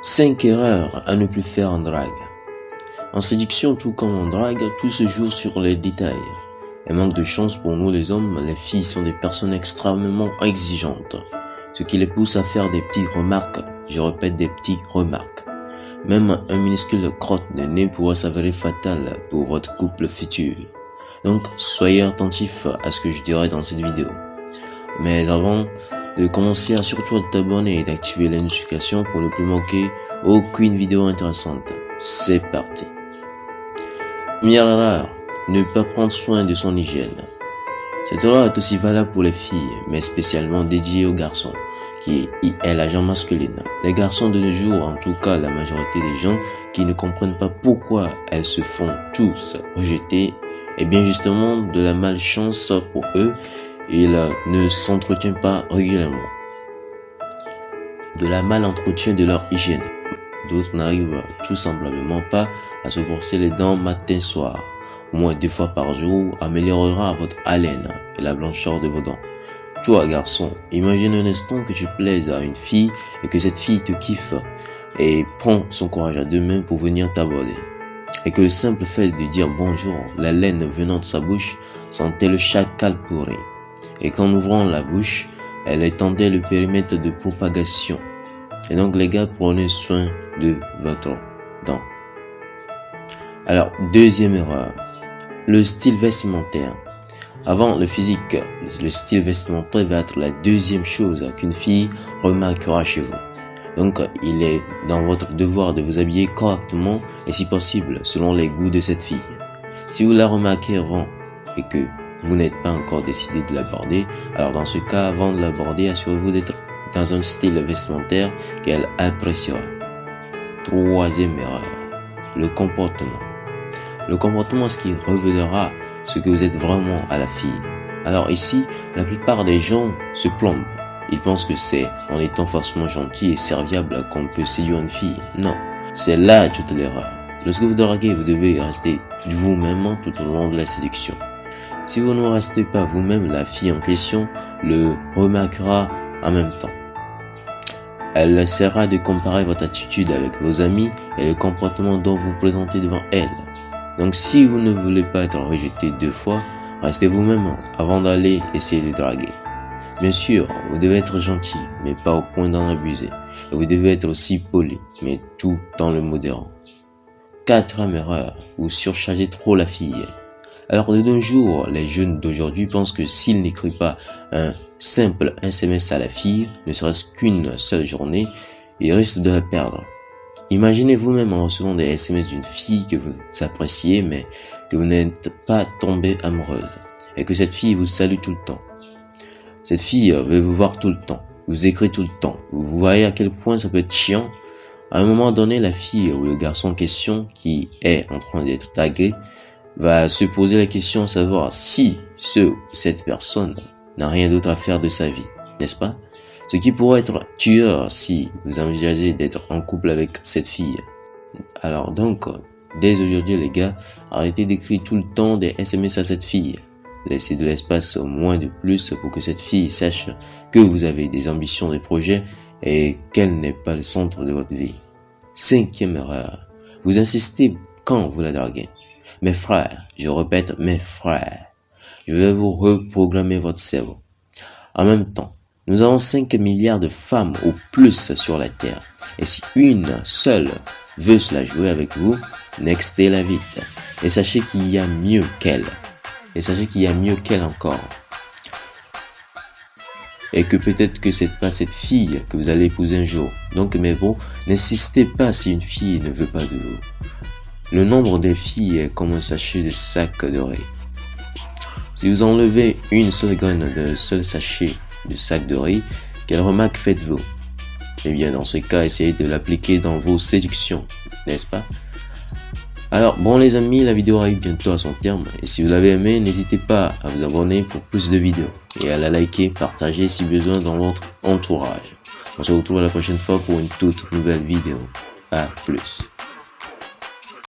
5 erreurs à ne plus faire en drague. En séduction, tout comme en drague, tout se joue sur les détails. Et manque de chance pour nous les hommes, les filles sont des personnes extrêmement exigeantes, ce qui les pousse à faire des petites remarques, je répète des petites remarques. Même un minuscule crotte de nez pourrait s'avérer fatal pour votre couple futur. Donc soyez attentifs à ce que je dirai dans cette vidéo. Mais avant de commencer, assure-toi de t'abonner et d'activer les notifications pour ne plus manquer aucune vidéo intéressante. C'est parti. Première erreur, ne pas prendre soin de son hygiène. Cette erreur est aussi valable pour les filles, mais spécialement dédiée aux garçons, qui est la genre masculine. Les garçons de nos jours, en tout cas la majorité des gens qui ne comprennent pas pourquoi elles se font tous rejeter, et bien justement de la malchance pour eux, ils ne s'entretiennent pas régulièrement. De la malentretien de leur hygiène. D'autres n'arrivent tout simplement pas à se brosser les dents matin soir. Au moins 2 fois par jour améliorera votre haleine et la blancheur de vos dents. Toi garçon, imagine un instant que tu plaises à une fille et que cette fille te kiffe et prend son courage à 2 mains pour venir t'aborder. Et que le simple fait de dire bonjour, la laine venant de sa bouche sentait le chacal pourri. Et qu'en ouvrant la bouche, elle étendait le périmètre de propagation. Et donc les gars, prenez soin de votre dent. Alors, deuxième erreur, le style vestimentaire. Avant le physique, le style vestimentaire va être la deuxième chose qu'une fille remarquera chez vous. Donc, il est dans votre devoir de vous habiller correctement et si possible, selon les goûts de cette fille. Si vous la remarquez avant et que vous n'êtes pas encore décidé de l'aborder, alors dans ce cas, avant de l'aborder, assurez-vous d'être dans un style vestimentaire qu'elle appréciera. Troisième erreur, le comportement. Le comportement, ce qui révélera ce que vous êtes vraiment à la fille. Alors ici, la plupart des gens se plombent. Ils pensent que c'est en étant forcément gentil et serviable qu'on peut séduire une fille. Non, c'est là toute l'erreur. Lorsque vous draguez, vous devez rester vous-même tout au long de la séduction. Si vous ne restez pas vous-même, la fille en question le remarquera en même temps. Elle essaiera de comparer votre attitude avec vos amis et le comportement dont vous vous présentez devant elle. Donc si vous ne voulez pas être rejeté 2 fois, restez vous-même avant d'aller essayer de draguer. Bien sûr, vous devez être gentil, mais pas au point d'en abuser. Et vous devez être aussi poli, mais tout en le modérant. 4e erreur, vous surchargez trop la fille. Alors de nos jours, les jeunes d'aujourd'hui pensent que s'ils n'écrivent pas un simple SMS à la fille, ne serait-ce qu'une seule journée, ils risquent de la perdre. Imaginez vous-même en recevant des SMS d'une fille que vous appréciez mais que vous n'êtes pas tombé amoureuse et que cette fille vous salue tout le temps. Cette fille veut vous voir tout le temps, vous écrit tout le temps. Vous voyez à quel point ça peut être chiant. À un moment donné, la fille ou le garçon en question qui est en train d'être tagué va se poser la question de savoir si cette personne n'a rien d'autre à faire de sa vie, n'est-ce pas? Ce qui pourrait être tueur si vous envisagez d'être en couple avec cette fille. Alors donc, dès aujourd'hui les gars, arrêtez d'écrire tout le temps des SMS à cette fille. Laissez de l'espace au moins de plus pour que cette fille sache que vous avez des ambitions, des projets et qu'elle n'est pas le centre de votre vie. 5e erreur, vous insistez quand vous la draguez. Mes frères, je répète mes frères, je vais vous reprogrammer votre cerveau. En même temps, nous avons 5 milliards de femmes au plus sur la Terre. Et si une seule veut se la jouer avec vous, nextez-la vite. Et sachez qu'il y a mieux qu'elle. Et sachez qu'il y a mieux qu'elle encore. Et que peut-être que c'est pas cette fille que vous allez épouser un jour. Donc, mais bon, n'insistez pas si une fille ne veut pas de vous. Le nombre des filles est comme un sachet de sac doré. Si vous enlevez une seule graine d'un seul sachet de sac de riz, quelle remarque faites-vous? Eh bien, dans ce cas, essayez de l'appliquer dans vos séductions, n'est-ce pas? Alors, bon les amis, la vidéo arrive bientôt à son terme. Et si vous l'avez aimé, n'hésitez pas à vous abonner pour plus de vidéos. Et à la liker, partager si besoin dans votre entourage. On se retrouve la prochaine fois pour une toute nouvelle vidéo. À plus.